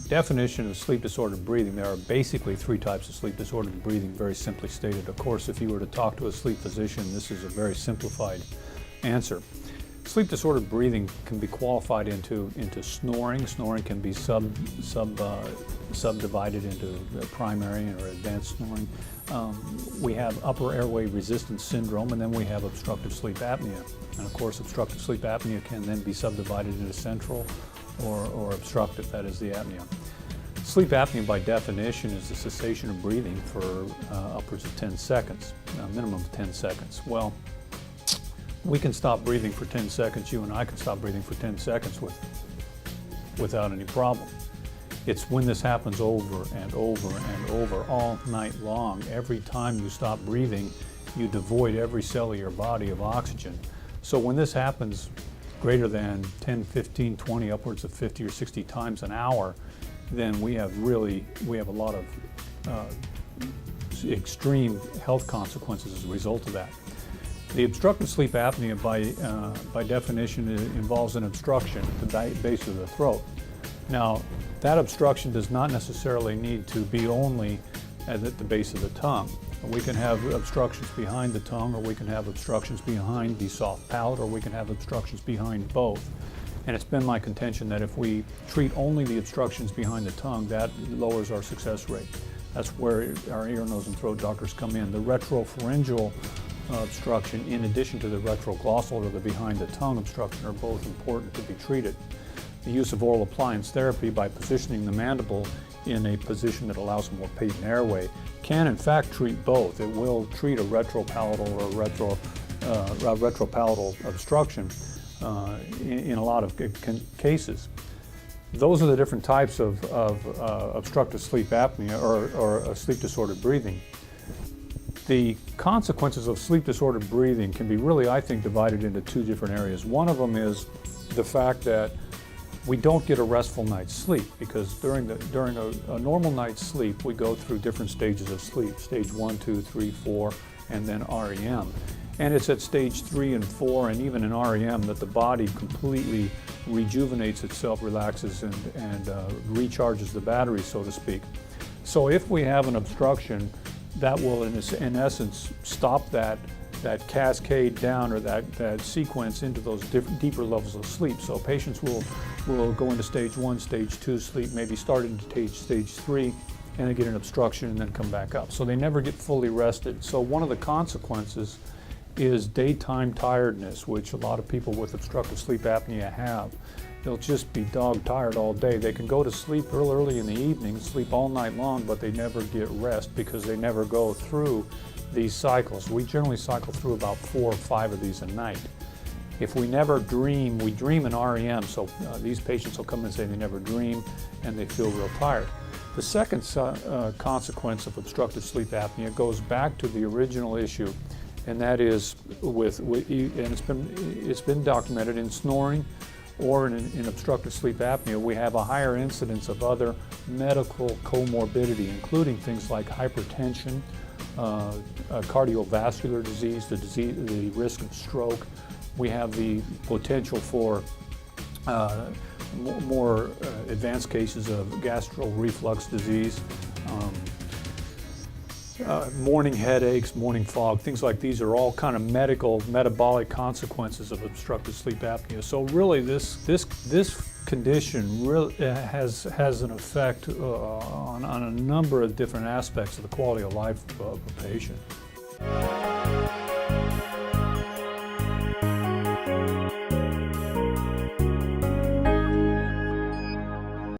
definition of sleep disordered breathing, there are basically three types of sleep disordered breathing, very simply stated. Of course, if you were to talk to a sleep physician, this is a very simplified answer. Sleep disordered breathing can be qualified into snoring. Snoring can be subdivided into primary or advanced snoring. We have upper airway resistance syndrome, and then we have obstructive sleep apnea. And of course, obstructive sleep apnea can then be subdivided into central or obstructive, that is the apnea. Sleep apnea by definition is the cessation of breathing for upwards of 10 seconds, a minimum of 10 seconds. Well, we can stop breathing for 10 seconds. You and I can stop breathing for 10 seconds without any problem. It's when this happens over and over and over all night long. Every time you stop breathing, you devoid every cell of your body of oxygen. So when this happens greater than 10, 15, 20, upwards of 50 or 60 times an hour, then we have a lot of extreme health consequences as a result of that. The obstructive sleep apnea, by definition, involves an obstruction at the base of the throat. Now, that obstruction does not necessarily need to be only at the base of the tongue. We can have obstructions behind the tongue, or we can have obstructions behind the soft palate, or we can have obstructions behind both. And it's been my contention that if we treat only the obstructions behind the tongue, that lowers our success rate. That's where our ear, nose, and throat doctors come in. The retropharyngeal obstruction, in addition to the retroglossal or the behind the tongue obstruction, are both important to be treated. The use of oral appliance therapy by positioning the mandible in a position that allows more patent airway can in fact treat both. It will treat a retropalatal or retropalatal obstruction in a lot of cases. Those are the different types of obstructive sleep apnea or sleep disordered breathing. The consequences of sleep disordered breathing can be really, I think, divided into two different areas. One of them is the fact that we don't get a restful night's sleep, because during a normal night's sleep, we go through different stages of sleep, stage 1, 2, 3, 4, and then REM. And it's at stage 3 and 4, and even in REM, that the body completely rejuvenates itself, relaxes, and recharges the battery, so to speak. So if we have an obstruction, that will, in essence, stop that cascade down, or that sequence into those deeper levels of sleep. So patients will go into stage 1, stage 2 sleep, maybe start into stage 3, and they get an obstruction and then come back up. So they never get fully rested. So one of the consequences is daytime tiredness, which a lot of people with obstructive sleep apnea have. They'll just be dog tired all day. They can go to sleep real early in the evening, sleep all night long, but they never get rest because they never go through these cycles. We generally cycle through about 4 or 5 of these a night. If we never dream, we dream in REM, so these patients will come and say they never dream and they feel real tired. The second consequence of obstructive sleep apnea goes back to the original issue, and that is and it's been documented in snoring or in obstructive sleep apnea, we have a higher incidence of other medical comorbidity, including things like hypertension, cardiovascular disease, the risk of stroke. We have the potential for more advanced cases of gastro reflux disease, morning headaches, morning fog, things like these are all kind of metabolic consequences of obstructive sleep apnea. So really this condition really has an effect on a number of different aspects of the quality of life of a patient.